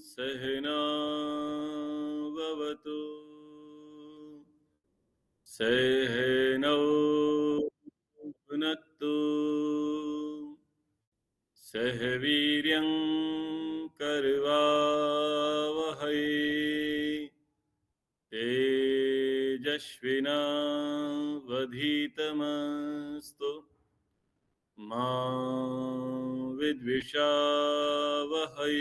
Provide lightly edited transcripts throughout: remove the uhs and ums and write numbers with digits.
सहना भवतु सहनौ भुनक्तु सह वीर्यं करवावहै तेजस्विनावधीतमस्तु मा विद्विषावहै।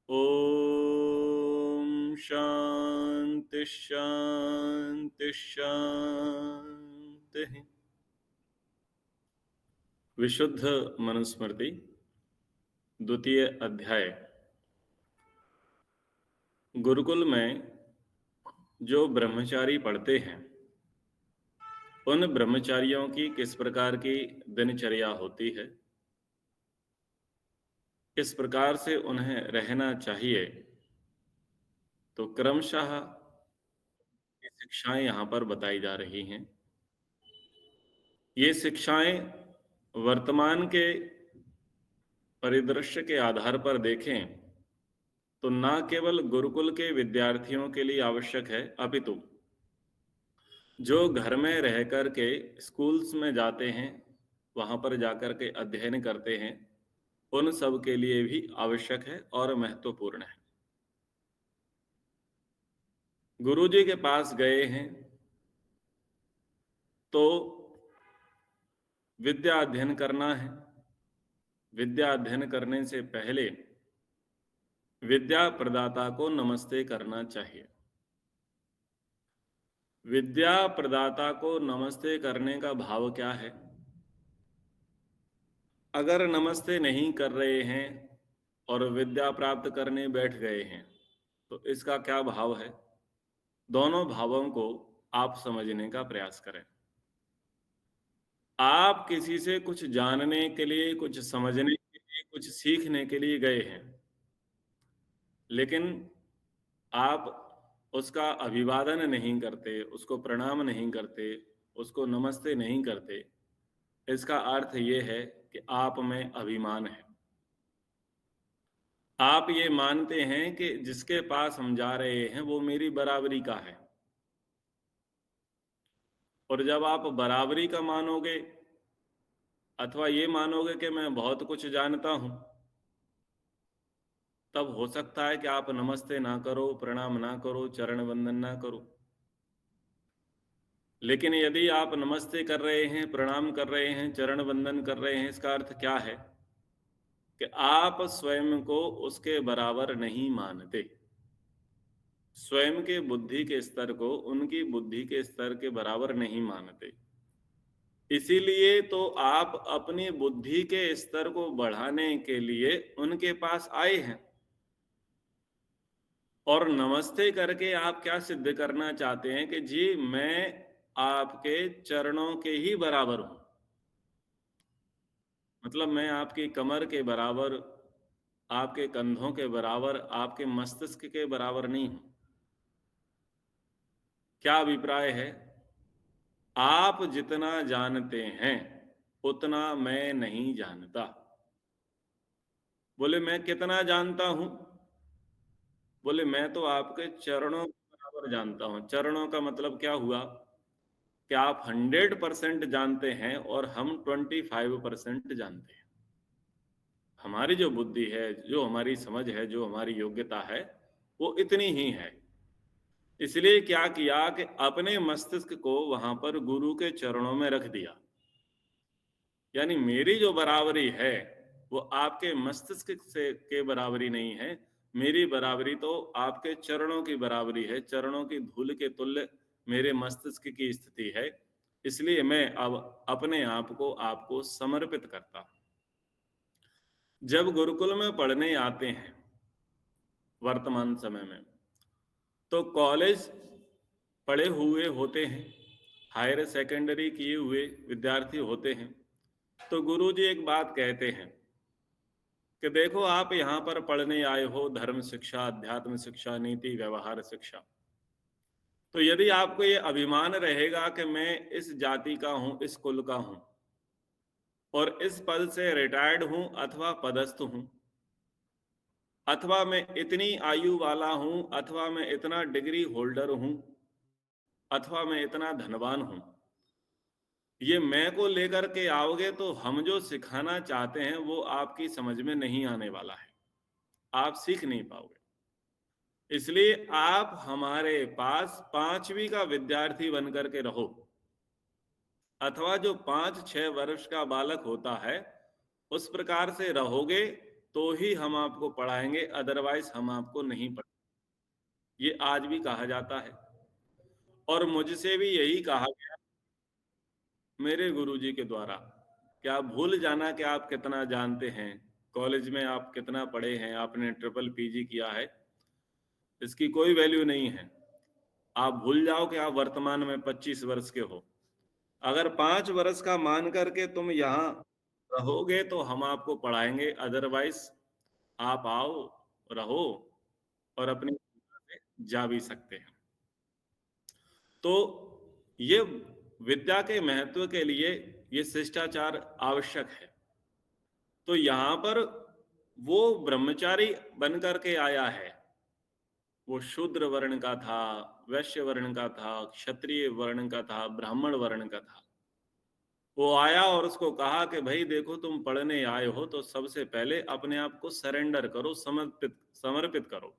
ओम शांति शांति शांति। विशुद्ध मनुस्मृति द्वितीय अध्याय। गुरुकुल में जो ब्रह्मचारी पढ़ते हैं उन ब्रह्मचारियों की किस प्रकार की दिनचर्या होती है, किस प्रकार से उन्हें रहना चाहिए, तो क्रमशः ये शिक्षाएं यहाँ पर बताई जा रही हैं। ये शिक्षाएं वर्तमान के परिदृश्य के आधार पर देखें तो न केवल गुरुकुल के विद्यार्थियों के लिए आवश्यक है, अपितु जो घर में रह कर के स्कूल्स में जाते हैं, वहाँ पर जाकर के अध्ययन करते हैं, उन सब के लिए भी आवश्यक है और महत्वपूर्ण है। गुरुजी के पास गए हैं तो विद्या अध्ययन करना है। विद्या अध्ययन करने से पहले विद्या प्रदाता को नमस्ते करना चाहिए। विद्या प्रदाता को नमस्ते करने का भाव क्या है? अगर नमस्ते नहीं कर रहे हैं और विद्या प्राप्त करने बैठ गए हैं तो इसका क्या भाव है? दोनों भावों को आप समझने का प्रयास करें। आप किसी से कुछ जानने के लिए, कुछ समझने के लिए, कुछ सीखने के लिए गए हैं, लेकिन आप उसका अभिवादन नहीं करते, उसको प्रणाम नहीं करते, उसको नमस्ते नहीं करते, इसका अर्थ ये है कि आप में अभिमान है। आप ये मानते हैं कि जिसके पास हम जा रहे हैं वो मेरी बराबरी का है, और जब आप बराबरी का मानोगे अथवा ये मानोगे कि मैं बहुत कुछ जानता हूं, तब हो सकता है कि आप नमस्ते ना करो, प्रणाम ना करो, चरण वंदन ना करो। लेकिन यदि आप नमस्ते कर रहे हैं, प्रणाम कर रहे हैं, चरण वंदन कर रहे हैं, इसका अर्थ क्या है कि आप स्वयं को उसके बराबर नहीं मानते। स्वयं के बुद्धि के स्तर को उनकी बुद्धि के स्तर के बराबर नहीं मानते। इसीलिए तो आप अपनी बुद्धि के स्तर को बढ़ाने के लिए उनके पास आए हैं। और नमस्ते करके आप क्या सिद्ध करना चाहते हैं कि जी मैं आपके चरणों के ही बराबर हूं, मतलब मैं आपकी कमर के बराबर, आपके कंधों के बराबर, आपके मस्तिष्क के बराबर नहीं हूं। क्या अभिप्राय है? आप जितना जानते हैं उतना मैं नहीं जानता। बोले मैं कितना जानता हूं? बोले मैं तो आपके चरणों के बराबर जानता हूं। चरणों का मतलब क्या हुआ कि आप 100% जानते हैं और हम 25% जानते हैं। हमारी जो बुद्धि है, जो हमारी समझ है, जो हमारी योग्यता है, वो इतनी ही है। इसलिए क्या किया कि अपने मस्तिष्क को वहां पर गुरु के चरणों में रख दिया। यानी मेरी जो बराबरी है वो आपके मस्तिष्क से के बराबरी नहीं है, मेरी बराबरी तो आपके चरणों की बराबरी है। चरणों की धूल के तुल्य मेरे मस्तिष्क की स्थिति है। इसलिए मैं अब अपने आप को आपको समर्पित करता हूं। जब गुरुकुल में पढ़ने आते हैं वर्तमान समय में, तो कॉलेज पढ़े हुए होते हैं, हायर सेकेंडरी किए हुए विद्यार्थी होते हैं, तो गुरुजी एक बात कहते हैं कि देखो आप यहाँ पर पढ़ने आए हो धर्म शिक्षा, अध्यात्म शिक्षा, नीति व्यवहार शिक्षा। तो यदि आपको ये अभिमान रहेगा कि मैं इस जाति का हूं, इस कुल का हूं, और इस पद से रिटायर्ड हूं अथवा पदस्थ हूं, अथवा मैं इतनी आयु वाला हूं, अथवा मैं इतना डिग्री होल्डर हूं, अथवा मैं इतना धनवान हूं, ये मैं को लेकर के आओगे तो हम जो सिखाना चाहते हैं वो आपकी समझ में नहीं आने वाला है, आप सीख नहीं पाओगे। इसलिए आप हमारे पास 5वीं का विद्यार्थी बनकर के रहो, अथवा जो 5-6 वर्ष का बालक होता है उस प्रकार से रहोगे तो ही हम आपको पढ़ाएंगे, अदरवाइज हम आपको नहीं पढ़ाएंगे। ये आज भी कहा जाता है और मुझसे भी यही कहा गया मेरे गुरुजी के द्वारा, कि आप भूल जाना कि आप कितना जानते हैं, कॉलेज में आप कितना पढ़े हैं, आपने ट्रिपल पीजी किया है, इसकी कोई वैल्यू नहीं है। आप भूल जाओ कि आप वर्तमान में 25 वर्ष के हो। अगर 5 वर्ष का मान करके तुम यहाँ रहोगे तो हम आपको पढ़ाएंगे, अदरवाइज आप आओ, रहो और अपनी से जा भी सकते हैं। तो ये विद्या के महत्व के लिए ये शिष्टाचार आवश्यक है। तो यहाँ पर वो ब्रह्मचारी बन करके आया है, वो शूद्र वर्ण का था, वैश्य वर्ण का था, क्षत्रिय वर्ण का था, ब्राह्मण वर्ण का था। वो आया और उसको कहा कि भाई देखो तुम पढ़ने आए हो तो सबसे पहले अपने आप को सरेंडर करो, समर्पित समर्पित करो।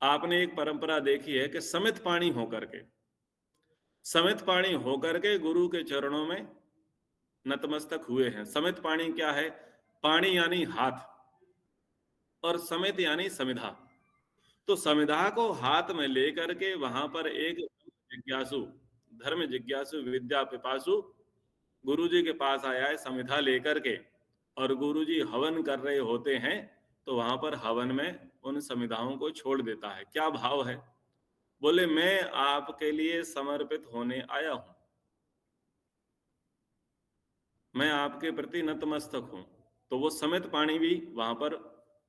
आपने एक परंपरा देखी है कि समित पाणी होकर के गुरु के चरणों में नतमस्तक हुए हैं। समित पाणी क्या है? पाणी यानी हाथ और समित यानी समिधा। तो समिधा को हाथ में लेकर के वहां पर एक जिज्ञासु, धर्म जिज्ञासु, विद्या पिपासु गुरुजी के पास आया है समिधा लेकर के, और गुरुजी हवन कर रहे होते हैं तो वहां पर हवन में उन समिधाओं को छोड़ देता है। क्या भाव है? बोले मैं आपके लिए समर्पित होने आया हूं, मैं आपके प्रति नतमस्तक हूं। तो वो समित पाणी भी वहां पर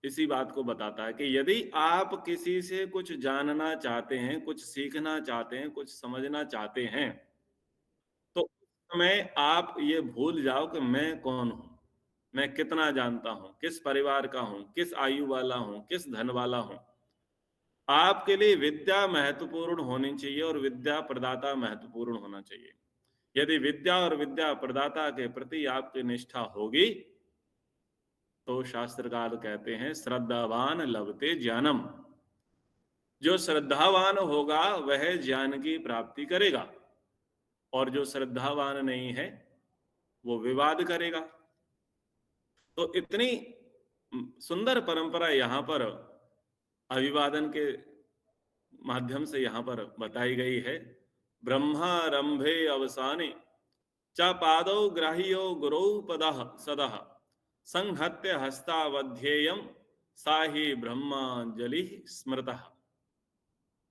इसी बात को बताता है कि यदि आप किसी से कुछ जानना चाहते हैं, कुछ सीखना चाहते हैं, कुछ समझना चाहते हैं, तो उस समय आप ये भूल जाओ कि मैं कौन हूं, मैं कितना जानता हूं, किस परिवार का हूं, किस आयु वाला हूं, किस धन वाला हूं। आपके लिए विद्या महत्वपूर्ण होनी चाहिए और विद्या प्रदाता महत्वपूर्ण होना चाहिए। यदि विद्या और विद्या प्रदाता के प्रति आपकी निष्ठा होगी तो शास्त्रकार कहते हैं श्रद्धावान लभते ज्ञानम। जो श्रद्धावान होगा वह ज्ञान की प्राप्ति करेगा, और जो श्रद्धावान नहीं है वो विवाद करेगा। तो इतनी सुंदर परंपरा यहाँ पर अभिवादन के माध्यम से यहाँ पर बताई गई है। ब्रह्मारंभे अवसाने च पादौ ग्राह्यो गुरौ पदः सदः संहत्य हस्तावध्येयम सा ही ब्रह्मांजलि स्मृतः।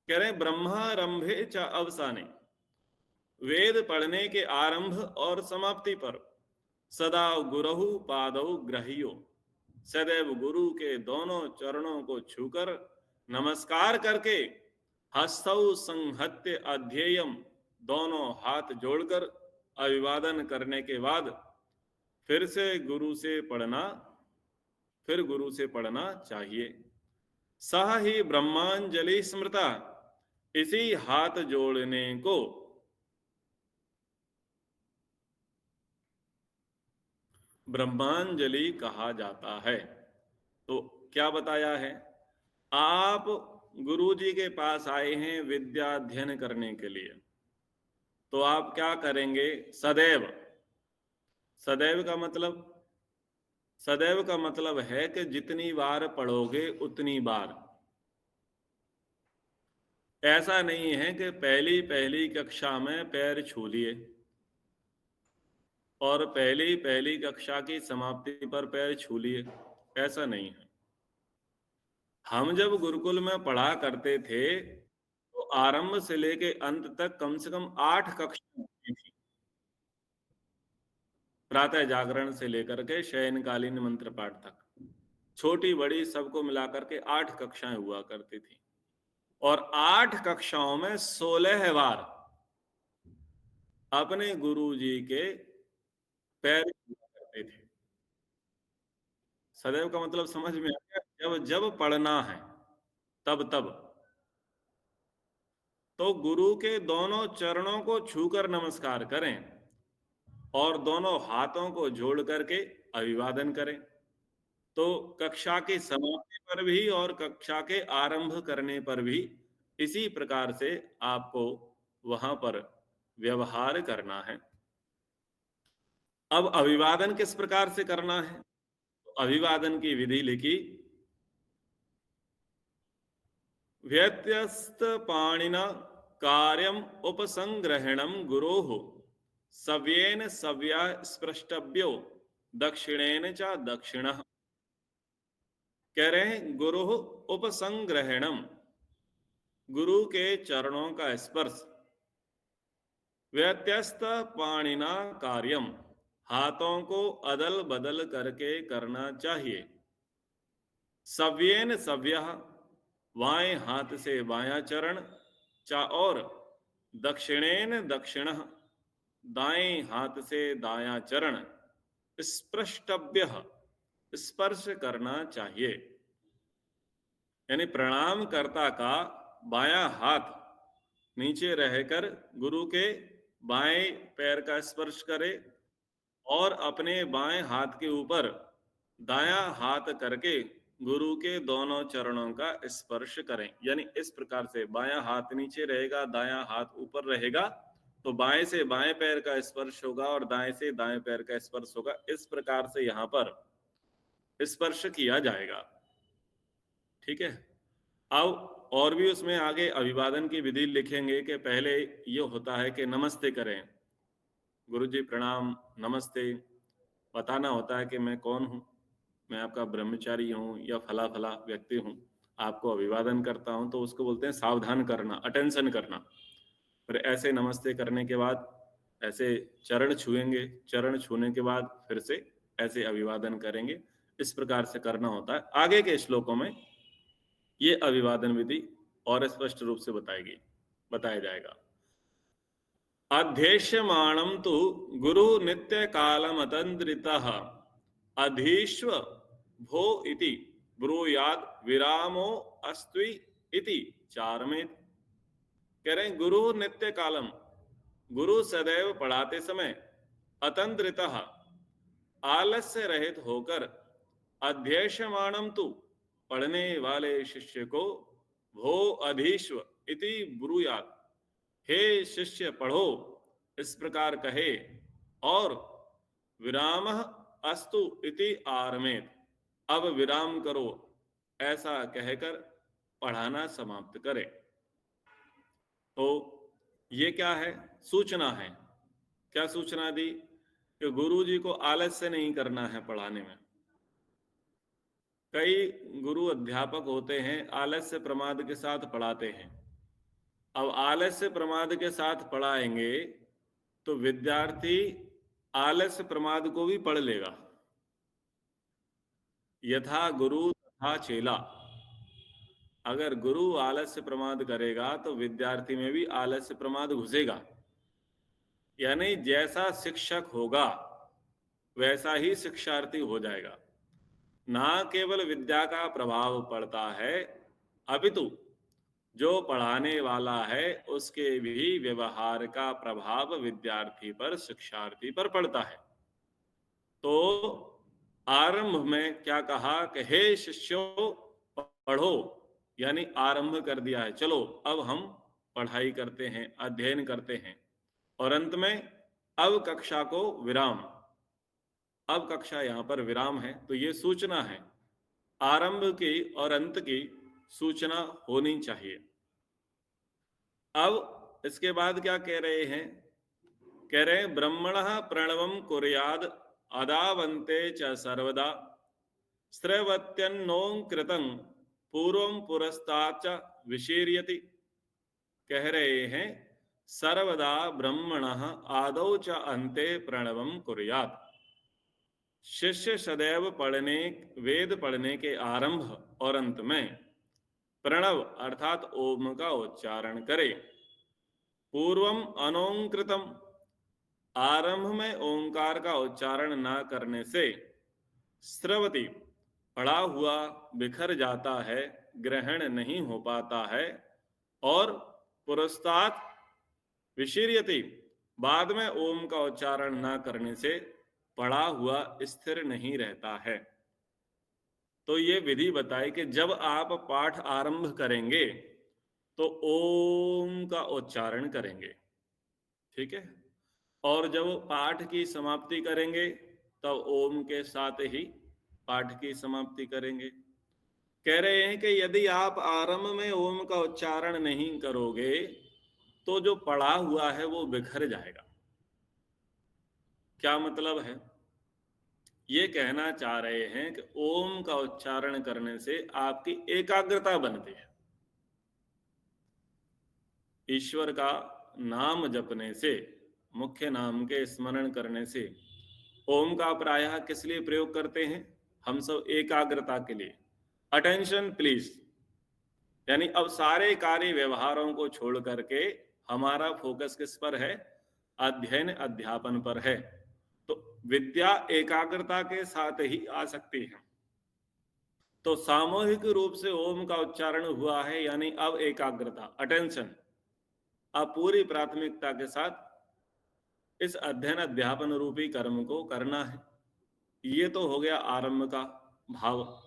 कह रहे ब्रह्मारंभे च अवसाने, वेद पढ़ने के आरंभ और समाप्ति पर सदा गुरहु पादौ ग्रहियो, सदैव गुरु के दोनों चरणों को छूकर नमस्कार करके हस्तौ संहत्य अध्येयम, दोनों हाथ जोड़कर अभिवादन करने के बाद फिर से गुरु से पढ़ना, फिर गुरु से पढ़ना चाहिए। सह ही ब्रह्मांजलि स्मृता, इसी हाथ जोड़ने को ब्रह्मांजलि कहा जाता है। तो क्या बताया है? आप गुरु जी के पास आए हैं विद्या अध्ययन करने के लिए, तो आप क्या करेंगे? सदैव। सदैव का मतलब, सदैव का मतलब है कि जितनी बार पढ़ोगे उतनी बार। ऐसा नहीं है कि पहली पहली कक्षा में पैर छू लिए और पहली पहली कक्षा की समाप्ति पर पैर छू लिए, ऐसा नहीं है। हम जब गुरुकुल में पढ़ा करते थे तो आरंभ से लेके अंत तक कम से कम 8 कक्षाएं होती थी। प्रातः जागरण से लेकर के शयनकालीन मंत्र पाठ तक, छोटी बड़ी सबको मिलाकर के 8 कक्षाएं हुआ करती थी। और 8 कक्षाओं में 16 बार अपने गुरु जी के पैर छुआ करते थे। सदैव का मतलब समझ में आ गया? जब जब पढ़ना है, तब तब। तो गुरु के दोनों चरणों को छूकर नमस्कार करें और दोनों हाथों को जोड़ करके अभिवादन करें। तो कक्षा की समाप्ति पर भी और कक्षा के आरंभ करने पर भी इसी प्रकार से आपको वहां पर व्यवहार करना है। अब अभिवादन किस प्रकार से करना है? तो अभिवादन की विधि लिखी, व्यत्यस्त पाणिना कार्यम उपसंग्रहणम गुरोः सव्येन सव्या स्पृष्टव्यो दक्षिणेन च दक्षिणः। कह रहे हैं गुरुः उपसंग्रहणम, गुरु के चरणों का स्पर्श, व्यत्यस्त पाणिना कार्यम, हाथों को अदल बदल करके करना चाहिए, सव्येन सव्यः, बाएं हाथ से बायां चरण, चा और दक्षिणेन दक्षिणः, दाएं हाथ से दायां चरण, स्पृष्टव्य, स्पर्श करना चाहिए। यानी प्रणाम कर्ता का बायां हाथ नीचे रहकर गुरु के बाएं पैर का स्पर्श करे और अपने बाएं हाथ के ऊपर दायां हाथ करके गुरु के दोनों चरणों का स्पर्श करें। यानी इस प्रकार से बायां हाथ नीचे रहेगा, दायां हाथ ऊपर रहेगा, तो बाएं से बाएं पैर का स्पर्श होगा और दाएं से दाएं पैर का स्पर्श होगा। इस प्रकार से यहां पर स्पर्श किया जाएगा। ठीक है। अब और भी उसमें आगे अभिवादन की विधि लिखेंगे कि पहले ये होता है कि नमस्ते करें, गुरु जी प्रणाम, नमस्ते। बताना होता है कि मैं कौन हूँ, मैं आपका ब्रह्मचारी हूँ या फला फला व्यक्ति हूँ, आपको अभिवादन करता हूँ। तो उसको बोलते हैं सावधान करना, अटेंशन करना। फिर ऐसे नमस्ते करने के बाद ऐसे चरण छुएंगे, चरण छूने के बाद फिर से ऐसे अभिवादन करेंगे। इस प्रकार से करना होता है। आगे के श्लोकों में ये अभिवादन विधि और स्पष्ट रूप से बताया जाएगा। अध्येष्यमाणं तु गुरु नित्य कालमतंद्रितः अधीश्व भो इति ब्रूयाद विरामो अस्त्वि इति चारमेत। कह रहे हैं गुरु नित्य कालम, गुरु सदैव पढ़ाते समय अतंद्रितः, आलस्य रहित होकर, अध्येष्यमाणम तु पढ़ने वाले शिष्य को, भो अधीश्व इति ब्रूयात, हे शिष्य पढ़ो, इस प्रकार कहे, और विराम अस्तु इति आरमेत, अब विराम करो, ऐसा कहकर पढ़ाना समाप्त करे। तो ये क्या है? सूचना है। क्या सूचना दी? कि गुरु जी को आलस्य नहीं करना है पढ़ाने में। कई गुरु अध्यापक होते हैं आलस्य प्रमाद के साथ पढ़ाते हैं। अब आलस्य प्रमाद के साथ पढ़ाएंगे तो विद्यार्थी आलस्य प्रमाद को भी पढ़ लेगा। यथा गुरु तथा चेला। अगर गुरु आलस्य प्रमाद करेगा तो विद्यार्थी में भी आलस्य प्रमाद घुसेगा। यानी जैसा शिक्षक होगा वैसा ही शिक्षार्थी हो जाएगा। ना केवल विद्या का प्रभाव पड़ता है, अपितु जो पढ़ाने वाला है उसके भी व्यवहार का प्रभाव विद्यार्थी पर, शिक्षार्थी पर पड़ता है। तो आरंभ में क्या कहा कि हे शिष्यों पढ़ो, यानी आरंभ कर दिया है, चलो अब हम पढ़ाई करते हैं, अध्ययन करते हैं। और अंत में अब कक्षा को विराम, अब कक्षा यहां पर विराम है। तो ये सूचना है, आरंभ की और अंत की सूचना होनी चाहिए। अब इसके बाद क्या कह रहे हैं? कह रहे हैं ब्रह्मणः प्रणवं कुर्याद अदावन्ते च सर्वदा स्रवत्यन्नोंकृतं पूर्वं पुरस्ताच्च विशीर्यति। कह रहे हैं सर्वदा ब्रह्मणः आदौ च अन्ते प्रणवं कुर्यात्। शिष्य सदैव वेद पढ़ने के आरंभ और अंत में प्रणव अर्थात ओम का उच्चारण करे। पूर्वम अनोंकृतम, आरंभ में ओंकार का उच्चारण ना करने से स्रवति पढ़ा हुआ बिखर जाता है, ग्रहण नहीं हो पाता है, और पुरस्तात् विशीर्यति बाद में ओम का उच्चारण ना करने से पढ़ा हुआ स्थिर नहीं रहता है। तो ये विधि बताई कि जब आप पाठ आरंभ करेंगे तो ओम का उच्चारण करेंगे, ठीक है, और जब पाठ की समाप्ति करेंगे तब ओम के साथ ही पाठ की समाप्ति करेंगे। कह रहे हैं कि यदि आप आरंभ में ओम का उच्चारण नहीं करोगे तो जो पढ़ा हुआ है वो बिखर जाएगा। क्या मतलब है? ये कहना चाह रहे हैं कि ओम का उच्चारण करने से आपकी एकाग्रता बनती है। ईश्वर का नाम जपने से, मुख्य नाम के स्मरण करने से ओम का प्रायः किस लिए प्रयोग करते हैं? हम सब एकाग्रता के लिए। अटेंशन प्लीज, यानी अब सारे कार्य व्यवहारों को छोड़ करके हमारा फोकस किस पर है? अध्ययन अध्यापन पर है। तो विद्या एकाग्रता के साथ ही आ सकती है। तो सामूहिक रूप से ओम का उच्चारण हुआ है, यानी अब एकाग्रता, अटेंशन, अब पूरी प्राथमिकता के साथ इस अध्ययन अध्यापन रूपी कर्म को करना है। ये तो हो गया आरंभ का भाव।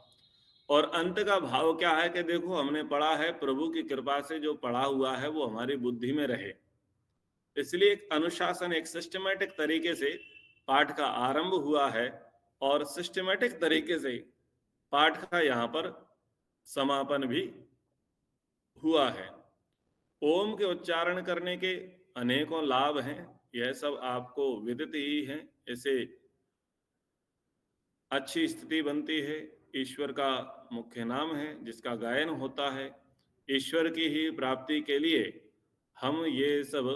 और अंत का भाव क्या है कि देखो हमने पढ़ा है, प्रभु की कृपा से जो पढ़ा हुआ है वो हमारी बुद्धि में रहे। इसलिए एक अनुशासन, एक सिस्टमेटिक तरीके से पाठ का आरंभ हुआ है और सिस्टमेटिक तरीके से पाठ का यहाँ पर समापन भी हुआ है। ओम के उच्चारण करने के अनेकों लाभ हैं, यह सब आपको विदित ही है। इसे अच्छी स्थिति बनती है, ईश्वर का मुख्य नाम है जिसका गायन होता है, ईश्वर की ही प्राप्ति के लिए हम ये सब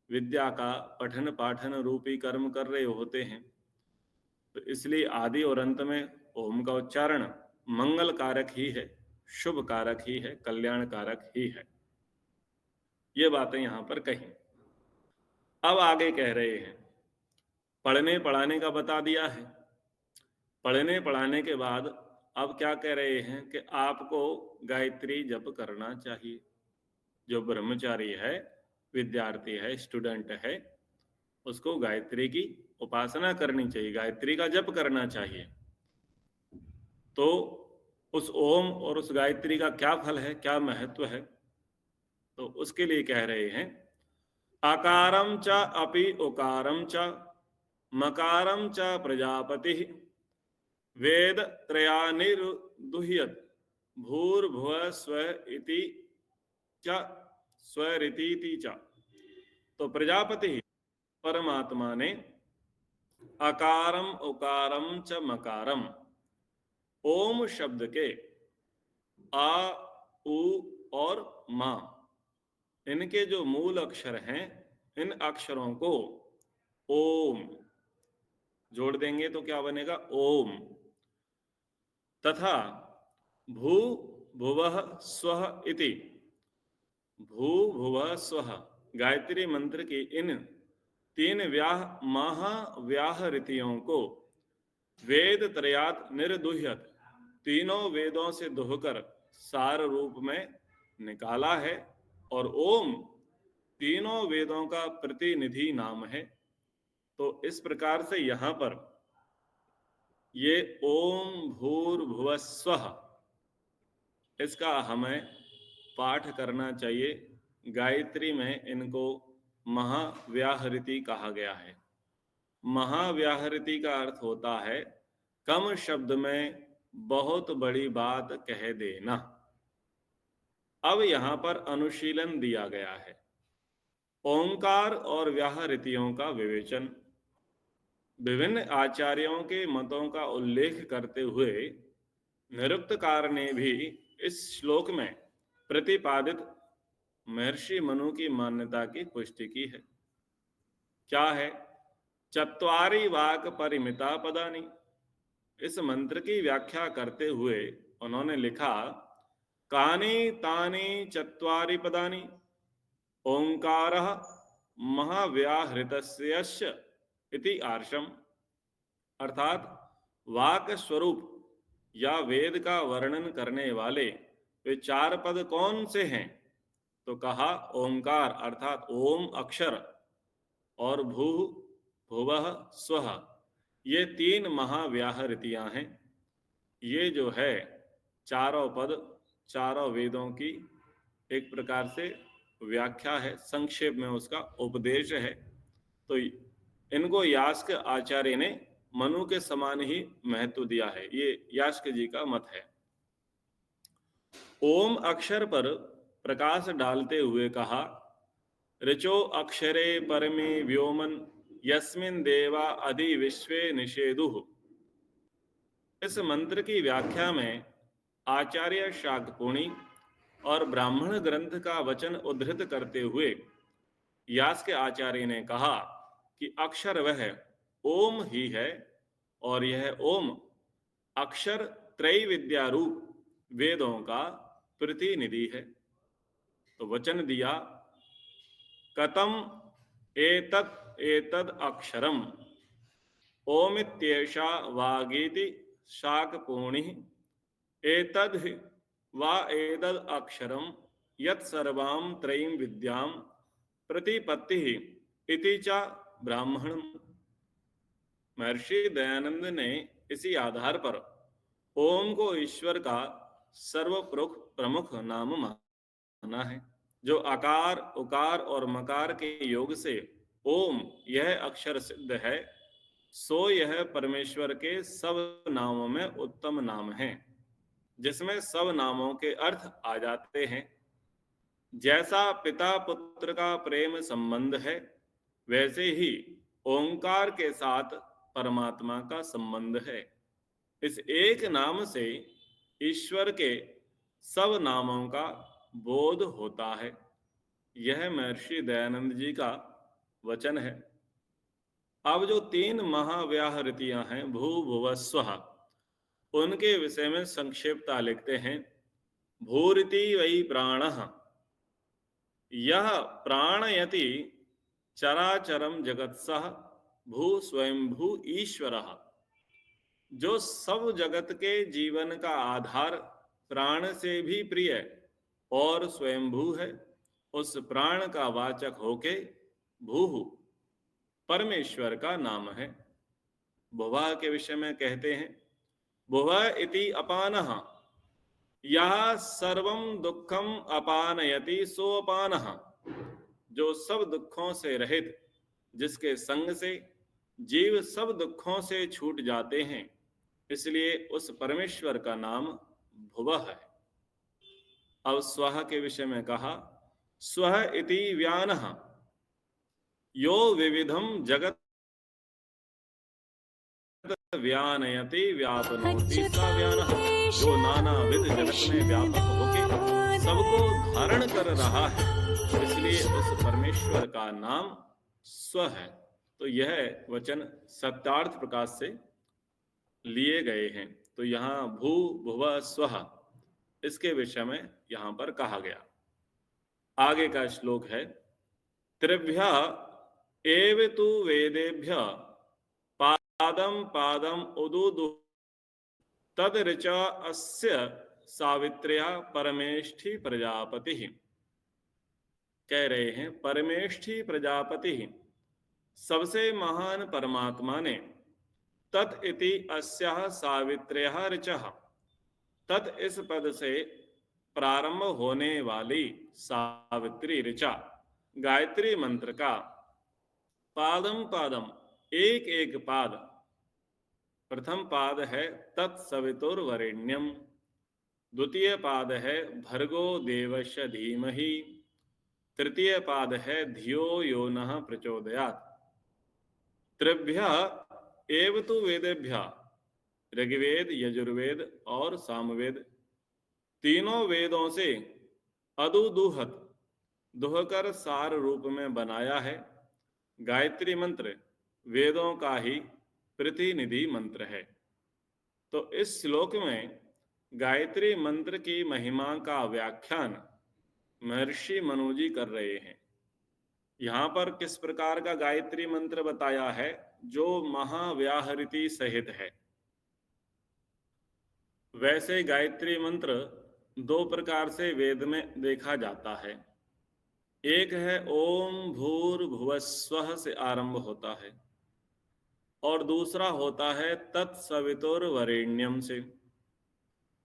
विद्या का पठन पाठन रूपी कर्म कर रहे होते हैं। तो इसलिए आदि और अंत में ओम का उच्चारण मंगल कारक ही है, शुभ कारक ही है, कल्याण कारक ही है। ये बातें यहां पर कही। अब आगे कह रहे हैं, पढ़ने पढ़ाने का बता दिया है। पढ़ने पढ़ाने के बाद अब क्या कह रहे हैं कि आपको गायत्री जप करना चाहिए। जो ब्रह्मचारी है, विद्यार्थी है, स्टूडेंट है, उसको गायत्री की उपासना करनी चाहिए, गायत्री का जप करना चाहिए। तो उस ओम और उस गायत्री का क्या फल है, क्या महत्व है? तो उसके लिए कह रहे हैं, आकारम च अपि उकारम च मकारम च प्रजापति वेद त्रयानिर्दुह्यत भूर्भुव स्व इति च स्वरिति च। तो प्रजापति परमात्मा ने अकारम उकारम च मकारम, ओम शब्द के आ, उ और मा, इनके जो मूल अक्षर हैं, इन अक्षरों को ओम जोड़ देंगे तो क्या बनेगा? ओम। तथा भू भुवः स्वः इति, भू भुवः स्वः, गायत्री मंत्र की इन तीन महाव्याहृतियों को वेद त्रयात् निर्दुह्यत, तीनों वेदों से दुहकर सार रूप में निकाला है। और ओम तीनों वेदों का प्रतिनिधि नाम है। तो इस प्रकार से यहां पर ये ओम भूर्भुवस्वः, इसका हमें पाठ करना चाहिए। गायत्री में इनको महाव्याहृति कहा गया है। महाव्याहृति का अर्थ होता है कम शब्द में बहुत बड़ी बात कह देना। अब यहां पर अनुशीलन दिया गया है, ओंकार और व्याहृतियों का विवेचन। विभिन्न आचार्यों के मतों का उल्लेख करते हुए निरुक्तकार ने भी इस श्लोक में प्रतिपादित महर्षि मनु की मान्यता की पुष्टि की है। क्या है? चत्वारि वाक परिमिता पदानि। इस मंत्र की व्याख्या करते हुए उन्होंने लिखा, कानि तानि चत्वारि पदानि ओंकारः महाव्याहृतस्य इति आर्षम, अर्थात वाक स्वरूप या वेद का वर्णन करने वाले वे चार पद कौन से हैं? तो कहा ओंकार अर्थात ओम अक्षर, और भू भुवः स्वः, ये तीन महाव्याहृतियां हैं। ये जो है चारों पद चारों वेदों की एक प्रकार से व्याख्या है, संक्षेप में उसका उपदेश है। तो इनको यास्क आचार्य ने मनु के समान ही महत्व दिया है, ये यास्क जी का मत है। ओम अक्षर पर प्रकाश डालते हुए कहा, ऋचो अक्षरे परमे व्योमन यस्मिन देवा अधि विश्वे निषेधुः। इस मंत्र की व्याख्या में आचार्य शाकपुणी और ब्राह्मण ग्रंथ का वचन उद्धृत करते हुए यास्क आचार्य ने कहा कि अक्षर वह ओम ही है, और यह ओम अक्षर त्रैविद्या रूप वेदों का प्रतिनिधि है। तो वचन दिया, कतम एतत् एतद अक्षरम ओमित्येषा वागीति शाकपूर्णिः, एतद् हि वा एतद् अक्षरम यत् सर्वां त्रयीं विद्यां प्रतिपत्तिः इति च ब्राह्मणम्। महर्षि दयानंद ने इसी आधार पर ओम को ईश्वर का सर्व प्रमुख नाम माना है, जो आकार उकार और मकार के योग से ओम यह अक्षर सिद्ध है, सो यह परमेश्वर के सब नामों में उत्तम नाम है, जिसमें सब नामों के अर्थ आ जाते हैं। जैसा पिता पुत्र का प्रेम संबंध है, वैसे ही ओंकार के साथ परमात्मा का संबंध है। इस एक नाम से ईश्वर के सब नामों का बोध होता है। यह महर्षि दयानंद जी का वचन है। अब जो तीन महाव्याहृतियां हैं भू भुव स्वः, उनके विषय में संक्षेपता लिखते हैं। भूरिति वै प्राणः, यह प्राणयति चराचरम जगत्सः भू स्वयंभू ईश्वरः। जो सब जगत के जीवन का आधार, प्राण से भी प्रिय और स्वयंभू है, उस प्राण का वाचक होके भू परमेश्वर का नाम है। भुवा के विषय में कहते हैं, भुवा इति अपानः, यह सर्वं दुखम अपानयति सोपानः। जो सब दुखों से रहित, जिसके संग से जीव सब दुखों से छूट जाते हैं, इसलिए उस परमेश्वर का नाम भुवः है। अब स्वः के विषय में कहा, स्वः इति व्यानः, यो विविधम जगत व्यानयति व्यापनोति स व्यानः। जो नानाविध जगत में व्यापक होके सबको धारण कर रहा है, इसलिए उस परमेश्वर का नाम स्व है। तो यह वचन सत्यार्थ प्रकाश से लिए गए हैं। तो यहाँ भू भुव स्वः, इसके विषय में यहाँ पर कहा गया। आगे का श्लोक है, त्रिभ्य एव तु वेदेभ्य पादम पादम उदुदु तद ऋचा अस्य सावित्र्या परमेष्ठि प्रजापति। कह रहे हैं, परमेष्ठि प्रजापति सबसे महान परमात्मा ने तत् इति अस्याः सावित्र्यः ऋचः, तत् इस पद से प्रारंभ होने वाली सावित्री ऋचा गायत्री मंत्र का पादम पादम एक एक पाद, प्रथम पाद है तत्सवितुर्वरेण्यम, द्वितीय पाद है भर्गो देवस्य धीमहि, तृतीय पाद है धियो यो नः प्रचोदयात्। त्रिभ्य एव तु वेदेभ्य, ऋग्वेद यजुर्वेद और सामवेद, तीनों वेदों से अदुदुहत दुहकर सार रूप में बनाया है। गायत्री मंत्र वेदों का ही प्रतिनिधि मंत्र है। तो इस श्लोक में गायत्री मंत्र की महिमा का व्याख्यान महर्षि मनुजी कर रहे हैं। यहाँ पर किस प्रकार का गायत्री मंत्र बताया है, जो महाव्याहृति सहित है। वैसे गायत्री मंत्र दो प्रकार से वेद में देखा जाता है। एक है ओम भूर्भुवस्वः से आरंभ होता है, और दूसरा होता है तत्सवितुर्वरेण्यम से।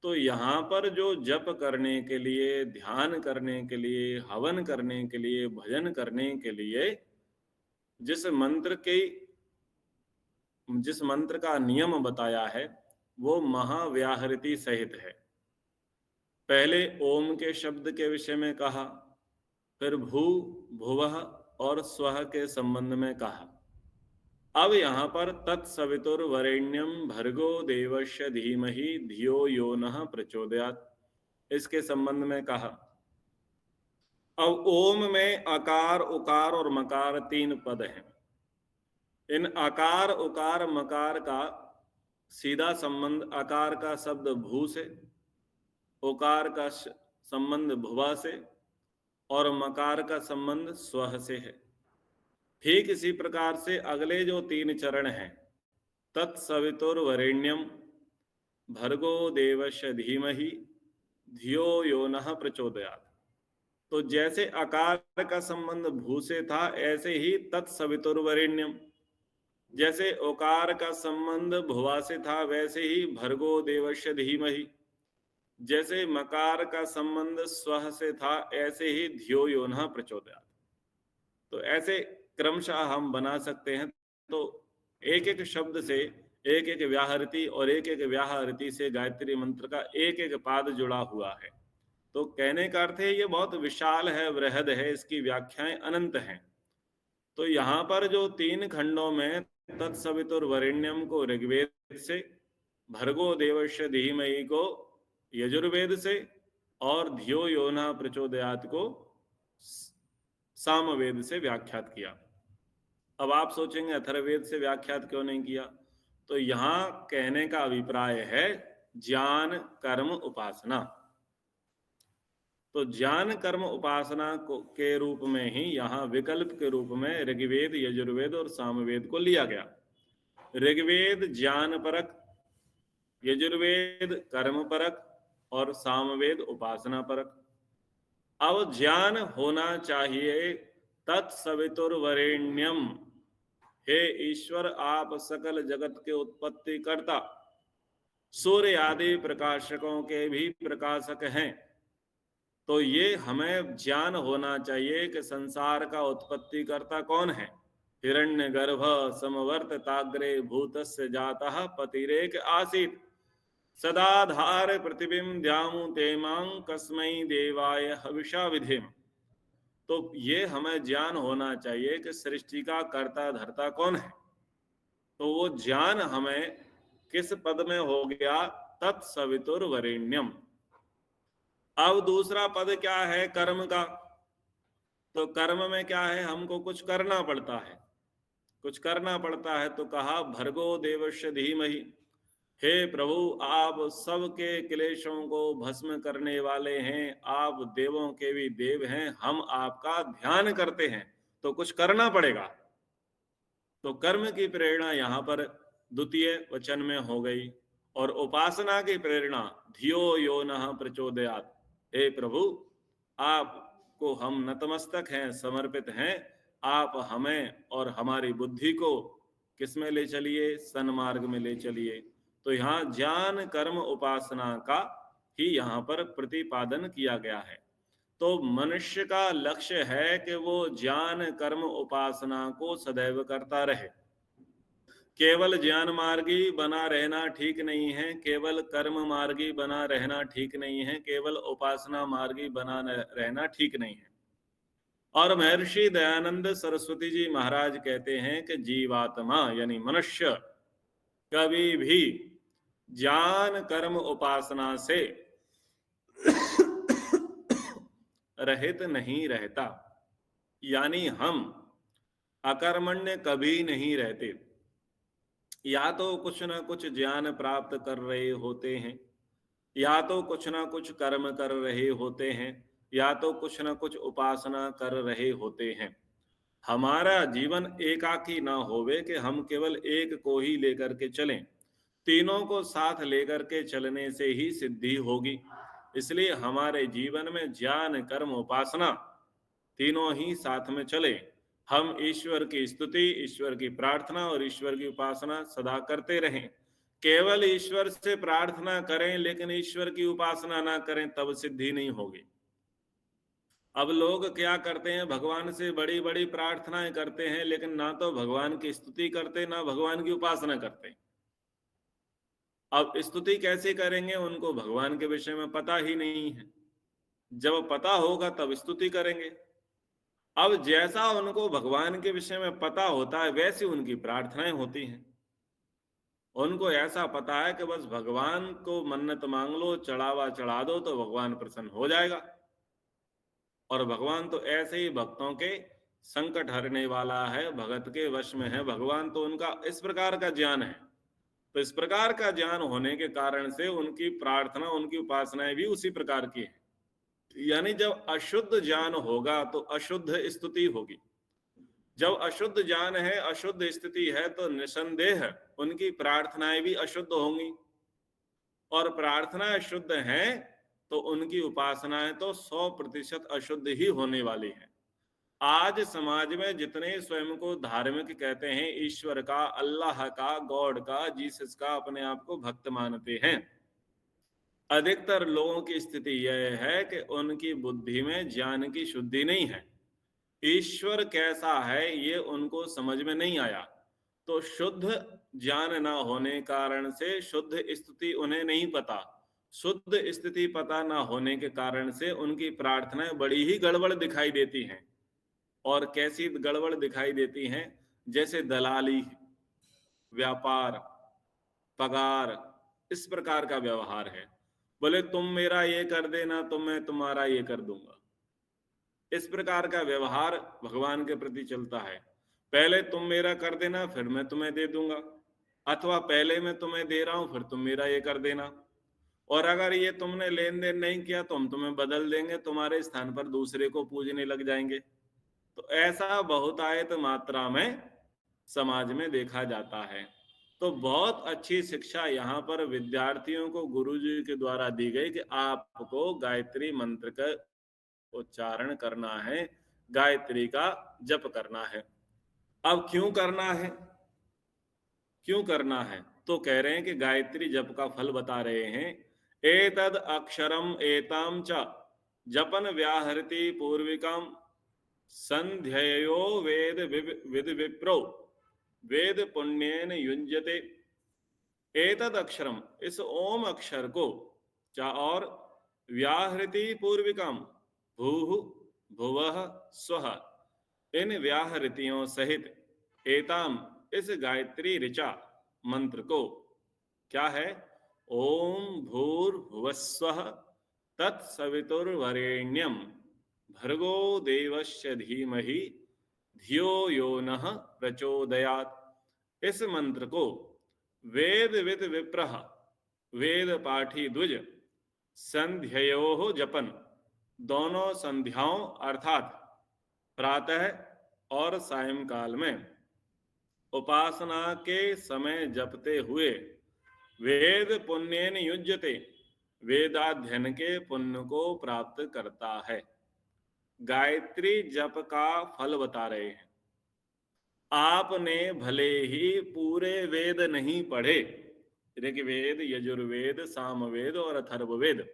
तो यहाँ पर जो जप करने के लिए, ध्यान करने के लिए, हवन करने के लिए, भजन करने के लिए जिस मंत्र का नियम बताया है वो महाव्याहृति सहित है। पहले ओम के शब्द के विषय में कहा, फिर भू, भुवः और स्वः के संबंध में कहा। अब यहाँ पर तत्सवितुर्वरेण्यम भर्गो देवस्य धीमहि धियो यो नः प्रचोदयात्, इसके संबंध में कहा। अब ओम में अकार, उकार और मकार तीन पद हैं। इन आकार, उकार, मकार का सीधा संबंध आकार का शब्द भू से, उकार का संबंध भुवा से और मकार का संबंध स्वह से है। ठीक इसी प्रकार से अगले जो तीन चरण हैं, तत्सवितुर्वरेण्यम भर्गो देवस्य धीमहि धियो यो नः प्रचोदयात्, तो जैसे आकार का संबंध भू से था ऐसे ही तत्सवितुर्वरेण्यम, जैसे ओकार का संबंध भुवा से था वैसे ही भर्गो देवस्य धीमहि, जैसे मकार का संबंध स्वह से था ऐसे ही धियो यो नः प्रचोदयात्। तो ऐसे क्रमशः हम बना सकते हैं। तो एक एक शब्द से एक एक व्याहृति और एक एक व्याहृति से गायत्री मंत्र का एक एक पाद जुड़ा हुआ है। तो कहने का अर्थ है ये बहुत विशाल है, वृहद है, इसकी व्याख्याएं अनंत हैं। तो यहाँ पर जो तीन खंडों में तत्सवितुर्वरेण्यम को ऋग्वेद से, भर्गो देवस्य धीमहि को यजुर्वेद से और धियो यो नः प्रचोदयात् को सामवेद से व्याख्यात किया। अब आप सोचेंगे अथर्ववेद से व्याख्यात क्यों नहीं किया? तो यहां कहने का अभिप्राय है ज्ञान कर्म उपासना। तो ज्ञान कर्म उपासना के रूप में ही यहाँ विकल्प के रूप में ऋग्वेद, यजुर्वेद और सामवेद को लिया गया। ऋग्वेद ज्ञान परक, यजुर्वेद कर्म परक और सामवेद उपासना परक। अब ज्ञान होना चाहिए तत्सवितुर्वरेण्यम, हे ईश्वर आप सकल जगत के उत्पत्ति करता, सूर्य आदि प्रकाशकों के भी प्रकाशक हैं। तो ये हमें ज्ञान होना चाहिए कि संसार का उत्पत्ति करता कौन है। हिरण्यगर्भ समवर्तताग्रे भूतस्य जातः पतिरेक आसीत्, सदाधार पृथिवीं द्यामु तेमां कस्मै देवाय हविषा विधिम। तो ये हमें ज्ञान होना चाहिए कि सृष्टि का कर्ता धर्ता कौन है। तो वो ज्ञान हमें किस पद में हो गया? तत्सवितुर्वरेण्यम। अब दूसरा पद क्या है? कर्म का। तो कर्म में क्या है? हमको कुछ करना पड़ता है, कुछ करना पड़ता है। तो कहा भर्गो देवस्य धीमहि, हे प्रभु आप सबके क्लेशों को भस्म करने वाले हैं, आप देवों के भी देव हैं, हम आपका ध्यान करते हैं तो कुछ करना पड़ेगा। तो कर्म की प्रेरणा यहाँ पर द्वितीय वचन में हो गई, और उपासना की प्रेरणा धियो यो नः प्रचोदयात्, हे प्रभु आपको हम नतमस्तक हैं, समर्पित हैं, आप हमें और हमारी बुद्धि को किसमें ले चलिए? सन्मार्ग में ले चलिए। तो यहाँ ज्ञान कर्म उपासना का ही यहाँ पर प्रतिपादन किया गया है। तो मनुष्य का लक्ष्य है कि वो ज्ञान कर्म उपासना को सदैव करता रहे। केवल ज्ञान मार्गी बना रहना ठीक नहीं है, केवल कर्म मार्गी बना रहना ठीक नहीं है, केवल उपासना मार्गी बना रहना ठीक नहीं है। और महर्षि दयानंद सरस्वती जी महाराज कहते हैं कि जीवात्मा यानी मनुष्य कभी भी ज्ञान कर्म उपासना से रहित नहीं रहता। यानी हम अकर्मण्य कभी नहीं रहते। या तो कुछ ना कुछ ज्ञान प्राप्त कर रहे होते हैं, या तो कुछ ना कुछ कर्म कर रहे होते हैं, या तो कुछ ना कुछ उपासना कर रहे होते हैं। हमारा जीवन एकाकी ना होवे कि हम केवल एक को ही लेकर के चलें। तीनों को साथ लेकर के चलने से ही सिद्धि होगी। इसलिए हमारे जीवन में ज्ञान, कर्म, उपासना तीनों ही साथ में चले। हम ईश्वर की स्तुति, ईश्वर की प्रार्थना और ईश्वर की उपासना सदा करते रहें। केवल ईश्वर से प्रार्थना करें लेकिन ईश्वर की उपासना ना करें, तब सिद्धि नहीं होगी। अब लोग क्या करते हैं, भगवान से बड़ी बड़ी प्रार्थनाएं करते हैं लेकिन ना तो भगवान की स्तुति करते, ना भगवान की उपासना करते। अब स्तुति कैसे करेंगे, उनको भगवान के विषय में पता ही नहीं है। जब पता होगा तब स्तुति करेंगे। अब जैसा उनको भगवान के विषय में पता होता है वैसी उनकी प्रार्थनाएं होती हैं। उनको ऐसा पता है कि बस भगवान को मन्नत मांग लो, चढ़ावा चढ़ा दो तो भगवान प्रसन्न हो जाएगा। और भगवान तो ऐसे ही भक्तों के संकट हरने वाला है, भगत के वश में है भगवान, तो उनका इस प्रकार का ज्ञान है। तो इस प्रकार का ज्ञान होने के कारण से उनकी प्रार्थना, उनकी उपासनाएं भी उसी प्रकार की है। यानी जब अशुद्ध ज्ञान होगा तो अशुद्ध स्तुति होगी। जब अशुद्ध ज्ञान है, अशुद्ध स्थिति है, तो निसंदेह उनकी प्रार्थनाएं भी अशुद्ध होंगी। और प्रार्थनाएं शुद्ध हैं तो उनकी उपासनाएं तो 100% अशुद्ध ही होने वाली हैं। आज समाज में जितने स्वयं को धार्मिक कहते हैं, ईश्वर का, अल्लाह का, गॉड का, जीसस का अपने आप को भक्त मानते हैं, अधिकतर लोगों की स्थिति यह है कि उनकी बुद्धि में ज्ञान की शुद्धि नहीं है। ईश्वर कैसा है ये उनको समझ में नहीं आया। तो शुद्ध ज्ञान ना होने कारण से शुद्ध स्थिति उन्हें नहीं पता। शुद्ध स्थिति पता ना होने के कारण से उनकी प्रार्थनाएं बड़ी ही गड़बड़ दिखाई देती हैं। और कैसी गड़बड़ दिखाई देती हैं, जैसे दलाली, व्यापार, पगार, इस प्रकार का व्यवहार है। बोले तुम मेरा ये कर देना तो मैं तुम्हारा ये कर दूंगा। इस प्रकार का व्यवहार भगवान के प्रति चलता है। पहले तुम मेरा कर देना फिर मैं तुम्हें दे दूंगा, अथवा पहले मैं तुम्हें दे रहा हूं फिर तुम मेरा ये कर देना। और अगर ये तुमने लेन देन नहीं किया तो हम तुम्हें बदल देंगे, तुम्हारे स्थान पर दूसरे को पूजने लग जाएंगे। तो ऐसा बहुतायत मात्रा में समाज में देखा जाता है। तो बहुत अच्छी शिक्षा यहाँ पर विद्यार्थियों को गुरुजी के द्वारा दी गई कि आपको गायत्री मंत्र का उच्चारण करना है, गायत्री का जप करना है। अब क्यों करना है, क्यों करना है, तो कह रहे हैं कि गायत्री जप का फल बता रहे हैं। एतद अक्षरम एताम च जपन व्याहृति पूर्विकम संध्ययो वेद विद विप्रो वेद पुण्येन युञ्जते। एतद अक्षरम, इस ओम अक्षर को, और व्याहृति पूर्विकम, भूः भुवः स्वः, इन व्याहृतियों सहित, एताम, इस गायत्री ऋचा मंत्र को, क्या है, ओम भूर्भुवस्वः तत्सवितुर्वरेण्यम भर्गो देवस्य धीमहि धियो यो नः प्रचोदयात्। इस मंत्र को वेद विद विप्रह, वेद पाठी द्विज, संध्यायो जपन, दोनों संध्याओं अर्थात प्रातः और सायंकाल में उपासना के समय जपते हुए, वेद पुण्येन युज्यते, वेदाध्ययन के पुण्य को प्राप्त करता है। गायत्री जप का फल बता रहे हैं। आपने भले ही पूरे वेद नहीं पढ़े, ऋग्वेद, यजुर्वेद, सामवेद और अथर्ववेद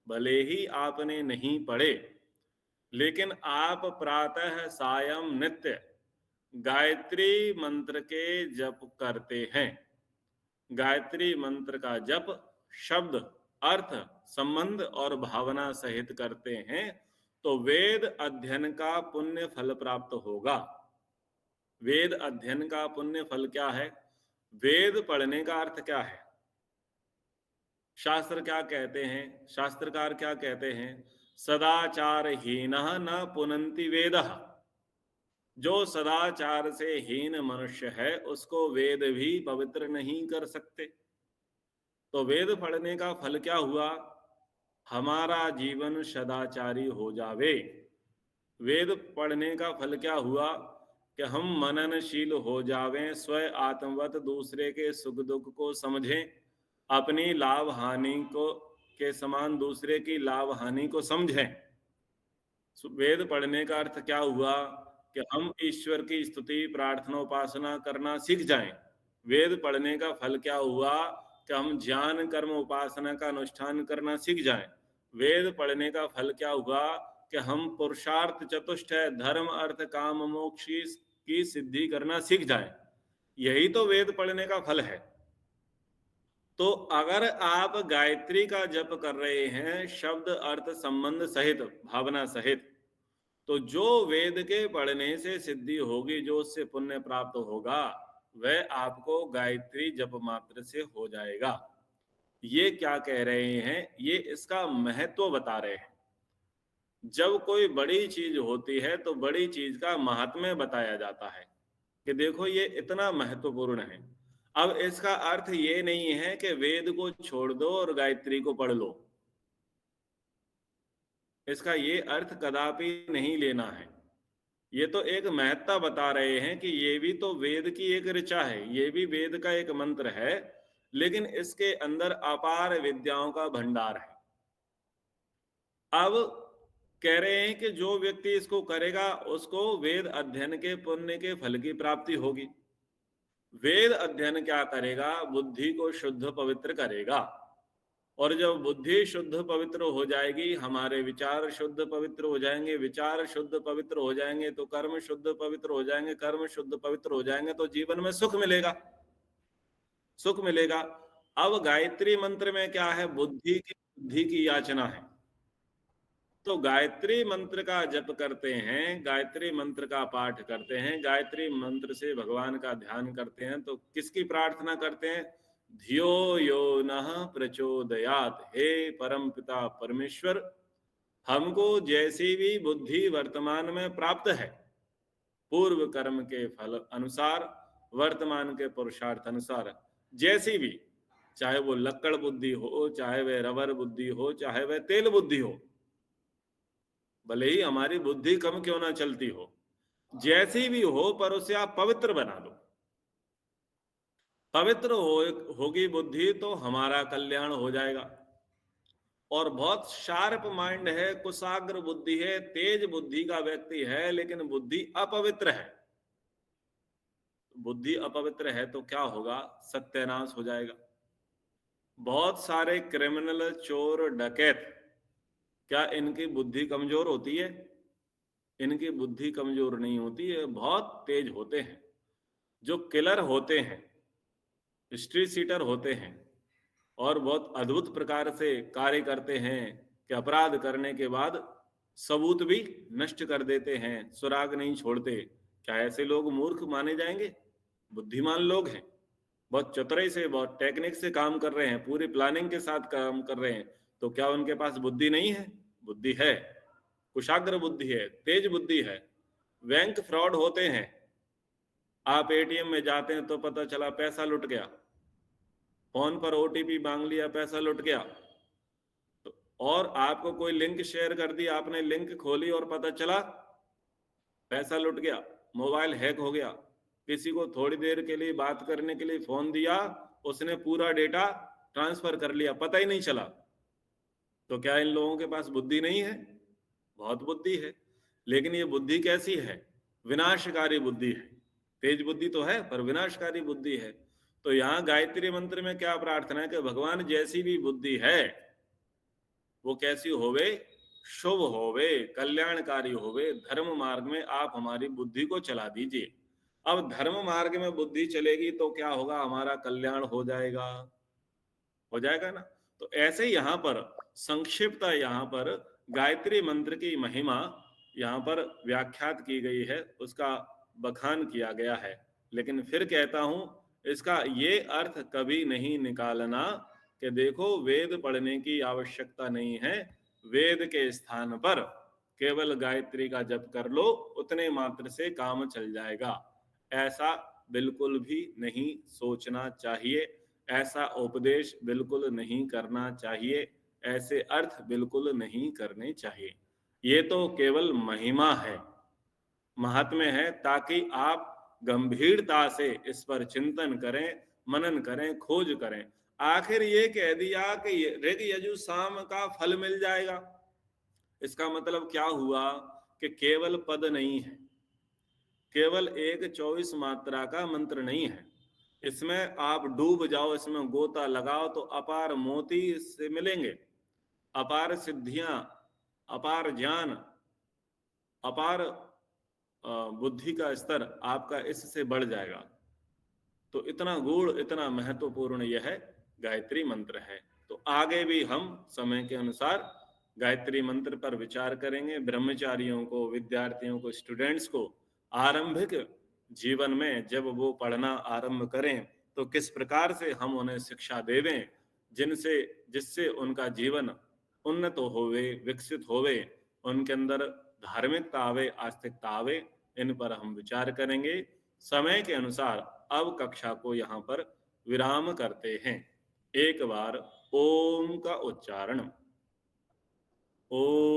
भले ही आपने नहीं पढ़े, लेकिन आप प्रातः सायं नित्य गायत्री मंत्र के जप करते हैं। गायत्री मंत्र का जप शब्द, अर्थ, संबंध और भावना सहित करते हैं तो वेद अध्ययन का पुण्य फल प्राप्त होगा। वेद अध्ययन का पुण्य फल क्या है, वेद पढ़ने का अर्थ क्या है, शास्त्र क्या कहते हैं, शास्त्रकार क्या कहते हैं, सदाचारहीनः न पुनन्ति वेदः। जो सदाचार से हीन मनुष्य है उसको वेद भी पवित्र नहीं कर सकते। तो वेद पढ़ने का फल क्या हुआ, हमारा जीवन सदाचारी हो जावे। वेद पढ़ने का फल क्या हुआ, कि हम मननशील हो जावें, स्वयं आत्मवत दूसरे के सुख दुख को समझें, अपनी लाभ हानि को के समान दूसरे की लाभ हानि को समझें। वेद पढ़ने का अर्थ क्या हुआ कि हम ईश्वर की स्तुति, प्रार्थना, उपासना करना सीख जाएं। वेद पढ़ने का फल क्या हुआ कि हम ज्ञान, कर्म, उपासना का अनुष्ठान करना सीख जाएं। वेद पढ़ने का फल क्या हुआ कि हम पुरुषार्थ चतुष्टय धर्म, अर्थ, काम, मोक्ष की सिद्धि करना सीख जाएं। यही तो वेद पढ़ने का फल है। तो अगर आप गायत्री का जप कर रहे हैं शब्द, अर्थ, संबंध सहित, भावना सहित, तो जो वेद के पढ़ने से सिद्धि होगी, जो उससे पुण्य प्राप्त होगा, वह आपको गायत्री जप मात्र से हो जाएगा। ये क्या कह रहे हैं? ये इसका महत्व बता रहे हैं। जब कोई बड़ी चीज होती है तो बड़ी चीज का महात्म्य बताया जाता है कि देखो ये इतना महत्वपूर्ण है। अब इसका अर्थ ये नहीं है कि वेद को छोड़ दो और गायत्री को पढ़ लो। इसका ये अर्थ कदापि नहीं लेना है। ये तो एक महत्ता बता रहे हैं कि ये भी तो वेद की एक ऋचा है, ये भी वेद का एक मंत्र है, लेकिन इसके अंदर अपार विद्याओं का भंडार है। अब कह रहे हैं कि जो व्यक्ति इसको करेगा उसको वेद अध्ययन के पुण्य के फल की प्राप्ति होगी। वेद अध्ययन क्या करेगा? बुद्धि को शुद्ध पवित्र करेगा। और जब बुद्धि शुद्ध पवित्र हो जाएगी, हमारे विचार शुद्ध पवित्र हो जाएंगे, विचार शुद्ध पवित्र हो जाएंगे तो कर्म शुद्ध पवित्र हो जाएंगे, कर्म शुद्ध पवित्र हो जाएंगे तो जीवन में सुख मिलेगा, सुख मिलेगा। अब गायत्री मंत्र में क्या है? बुद्धि की याचना है। तो गायत्री मंत्र का जप करते हैं, गायत्री मंत्र का पाठ करते हैं, गायत्री मंत्र से भगवान का ध्यान करते हैं, तो किसकी प्रार्थना करते हैं? धियो यो नः प्रचोदयात, हे परम पिता परमेश्वर, हमको जैसी भी बुद्धि वर्तमान में प्राप्त है, पूर्व कर्म के फल अनुसार, वर्तमान के पुरुषार्थ अनुसार, जैसी भी, चाहे वो लक्कड़ बुद्धि हो, चाहे वह रबर बुद्धि हो, चाहे वह तेल बुद्धि हो, भले ही हमारी बुद्धि कम क्यों ना चलती हो, जैसी भी हो, पर उसे आप पवित्र बना दो। पवित्र होगी बुद्धि तो हमारा कल्याण हो जाएगा। और बहुत शार्प माइंड है, कुशाग्र बुद्धि है, तेज बुद्धि का व्यक्ति है, लेकिन बुद्धि अपवित्र है। बुद्धि अपवित्र है तो क्या होगा? सत्यानाश हो जाएगा। बहुत सारे क्रिमिनल, चोर, डकैत, क्या इनकी बुद्धि कमजोर होती है? इनकी बुद्धि कमजोर नहीं होती है, बहुत तेज होते हैं। जो किलर होते हैं, स्ट्रीट सीटर होते हैं और बहुत अद्भुत प्रकार से कार्य करते हैं कि अपराध करने के बाद सबूत भी नष्ट कर देते हैं, सुराग नहीं छोड़ते। क्या ऐसे लोग मूर्ख माने जाएंगे? बुद्धिमान लोग हैं, बहुत चतुराई से, बहुत टेक्निक से काम कर रहे हैं, पूरी प्लानिंग के साथ काम कर रहे हैं। तो क्या उनके पास बुद्धि नहीं है? बुद्धि है, कुशाग्र बुद्धि है, तेज बुद्धि है। बैंक फ्रॉड होते हैं, आप एटीएम में जाते हैं तो पता चला पैसा लुट गया, फोन पर ओटीपी मांग लिया, पैसा लुट गया। तो और आपको कोई लिंक शेयर कर दी, आपने लिंक खोली और पता चला पैसा लुट गया, मोबाइल हैक हो गया। किसी को थोड़ी देर के लिए बात करने के लिए फोन दिया, उसने पूरा डेटा ट्रांसफर कर लिया, पता ही नहीं चला। तो क्या इन लोगों के पास बुद्धि नहीं है? बहुत बुद्धि है, लेकिन ये बुद्धि कैसी है? विनाशकारी बुद्धि है। तेज बुद्धि तो है पर विनाशकारी बुद्धि है। तो यहाँ गायत्री मंत्र में क्या प्रार्थना है कि भगवान जैसी भी बुद्धि है वो कैसी होवे? शुभ होवे, कल्याणकारी होवे। धर्म मार्ग में आप हमारी बुद्धि को चला दीजिए। अब धर्म मार्ग में बुद्धि चलेगी तो क्या होगा? हमारा कल्याण हो जाएगा ना। तो ऐसे यहाँ पर संक्षिप्त, यहाँ पर गायत्री मंत्र की महिमा यहाँ पर व्याख्यात की गई है, उसका बखान किया गया है। लेकिन फिर कहता हूं, इसका ये अर्थ कभी नहीं निकालना कि देखो वेद पढ़ने की आवश्यकता नहीं है, वेद के स्थान पर केवल गायत्री का जप कर लो, उतने मात्र से काम चल जाएगा। ऐसा बिल्कुल भी नहीं सोचना चाहिए, ऐसा उपदेश बिल्कुल नहीं करना चाहिए, ऐसे अर्थ बिल्कुल नहीं करने चाहिए। ये तो केवल महिमा है। महात्म्य है, ताकि आप गंभीरता से इस पर चिंतन करें, मनन करें, खोज करें। आखिर ये कह दिया कि ऋग यजु साम का फल मिल जाएगा। इसका मतलब क्या हुआ कि केवल पद नहीं है, केवल एक 24 मात्रा का मंत्र नहीं है। इसमें आप डूब जाओ, इसमें गोता लगाओ तो अपार मोती से मिलेंगे, अपार सिद्धियां, अपार ज्ञान, अपार बुद्धि का स्तर आपका इससे बढ़ जाएगा। तो इतना गूढ़, इतना महत्वपूर्ण यह गायत्री मंत्र है। तो आगे भी हम समय के अनुसार गायत्री मंत्र पर विचार करेंगे। ब्रह्मचारियों को, विद्यार्थियों को, स्टूडेंट्स को आरंभिक जीवन में जब वो पढ़ना आरंभ करें तो किस प्रकार से हम उन्हें शिक्षा देवें, जिनसे जिससे उनका जीवन उन्नत होवे, विकसित होवे, उनके अंदर धार्मिकता आवे, आस्तिकता आवे। इन पर हम विचार करेंगे। समय के अनुसार अब कक्षा को यहाँ पर विराम करते हैं। एक बार ओम का उच्चारण। ओम।